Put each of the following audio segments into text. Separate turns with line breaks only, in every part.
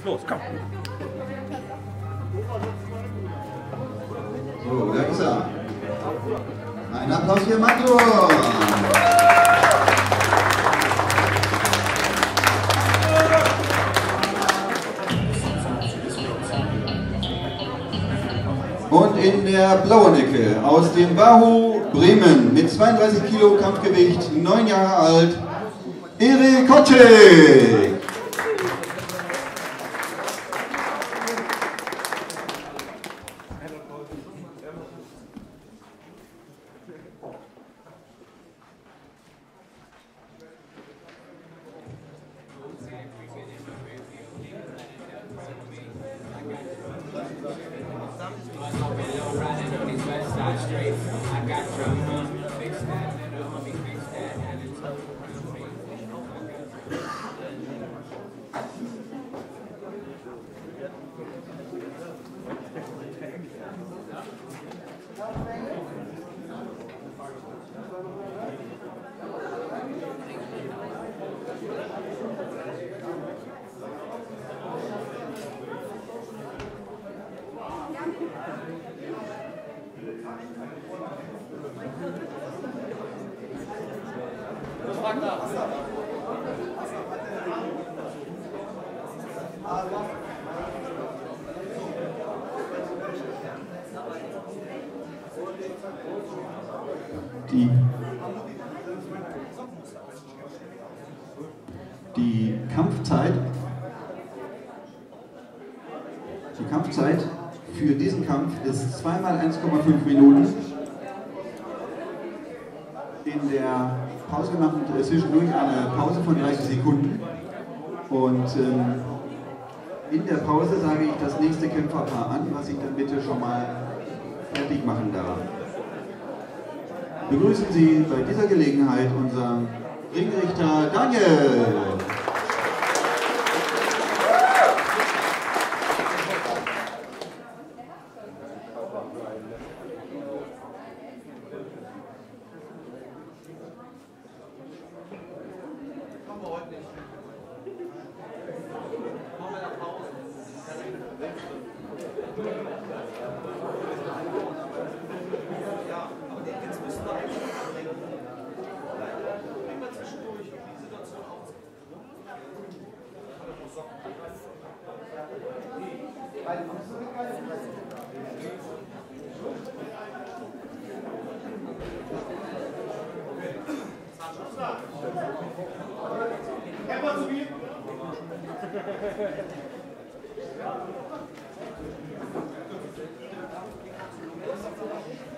geht's los. Komm.
So, da ist er. Ein Applaus für Matto. Und in der blauen Ecke aus dem Wahoo Bremen mit 32 Kilo Kampfgewicht, 9 Jahre alt, Erik Kotschek. Die Kampfzeit für diesen Kampf ist 2 mal 1,5 Minuten. In der Pause macht zwischendurch eine Pause von 30 Sekunden. Und in der Pause sage ich das nächste Kämpferpaar an, was ich dann bitte schon mal fertig machen darf. Begrüßen Sie bei dieser Gelegenheit unseren Ringrichter Daniel.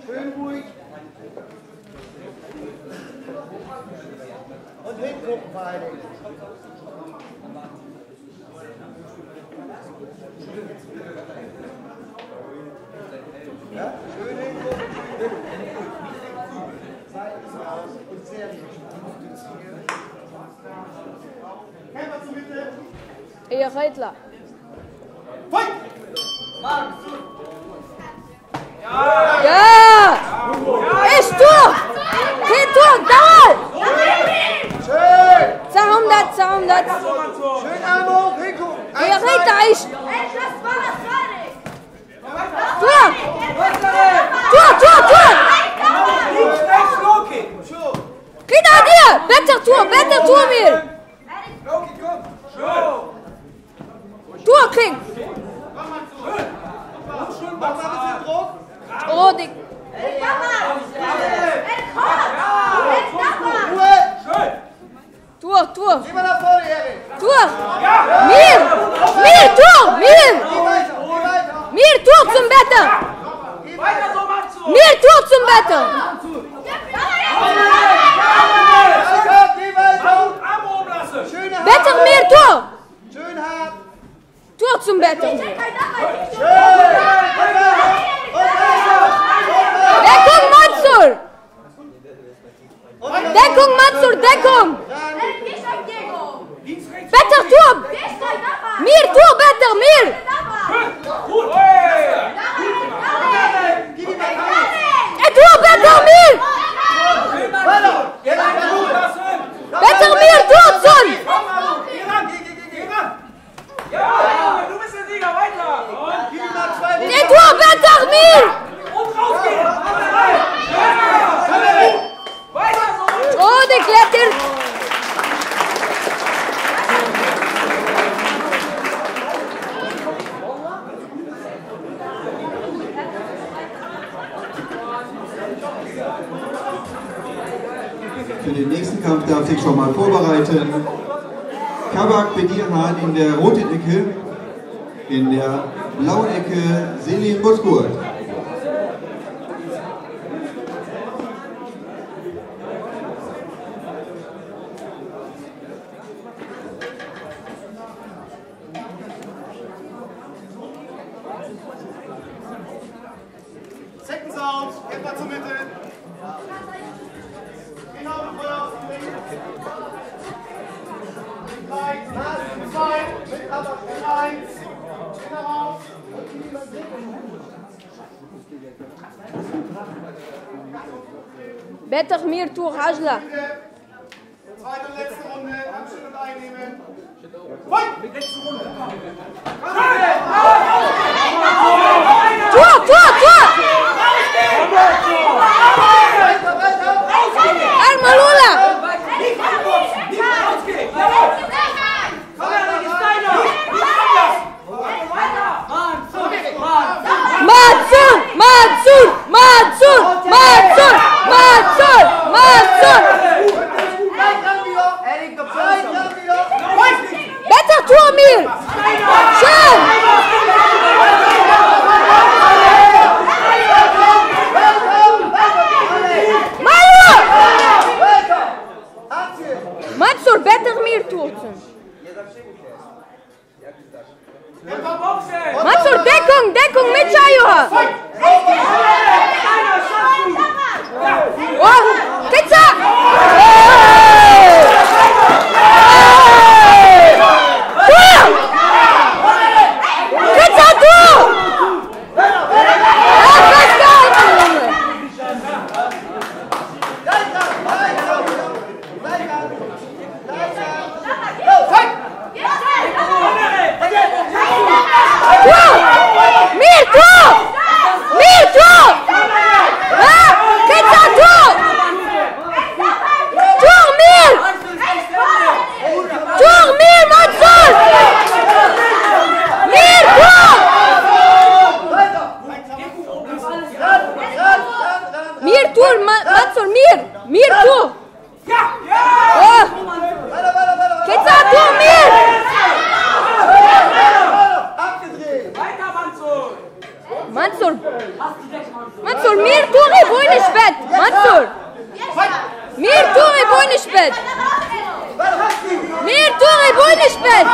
Schön ruhig. Und hingucken vor allen Dingen. Ja, schön hingucken. Zeit ist raus und sehr gut. Kämpfer zur Mitte.
Eher Reitler.
Fight!
Ja! Ist durch! Geht durch! Dauert!
Schön!
Zerhundert!
Schön Arme hoch, hingucken!
Eher Reiter ist! Durch! Geht an dir! Better Tour mir! Tour kriegen!
Mach mal ein bisschen Druck!
Oh, Dick!
Ruhe!
Tour!
Geh mal nach vorne, Erik!
Tour! Mir! Tour! Mir! Tour zum Better! Mir Tour zum Better! Better mir Tour!
Schön hart!
Tour zum Better! Deckung Mansur! Deckung Mansur! Deckung! Better Tour! Mir Tour Better! Mir! Tour Better! Mir! Better mir Tour, Son!
Für den nächsten Kampf darf sich schon mal vorbereiten. Kabak Bedirhan in der roten Ecke, in der blauen Ecke Selim Bozkurt.
Seconds out, geht mal zur Mitte. Genau, Feuer. Zwei, mit Kabak, eins. Kinder raus.
Better mir tu Hajla.
Zweite und letzte Runde, anstehen und einnehmen. Fight! Letzte Runde.
Tor, Tor, Tor! Armalula! Mansur! Mansur! Mansur! Mansur! Mansur! Mansur! Better Tor mir! Schön! Mansur, better mir turzen. Mansur, Deckung, Deckung mit Chayoha. Oh, Kitza! Tor! Kitza, Tor! Mansur, mir Tore, wo nicht Bett! Mansur! Mir Tore, wo nicht Bett! Mir Tore, wo nicht Bett!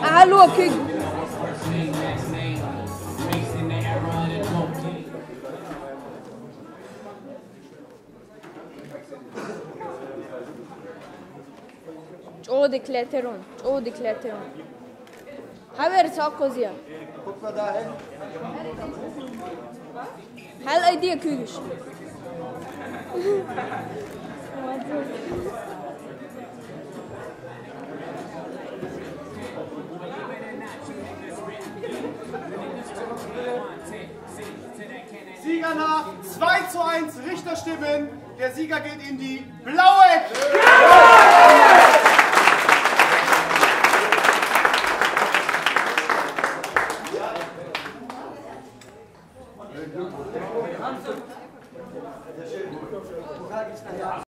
Hallo, King. O de Kletteron, o de Kletteron. Haber Sakozia.
Guck mal dahin.
Hal idea Kügisch.
Sieger nach 2:1 Richterstimmen. Der Sieger geht in die blaue Ecke.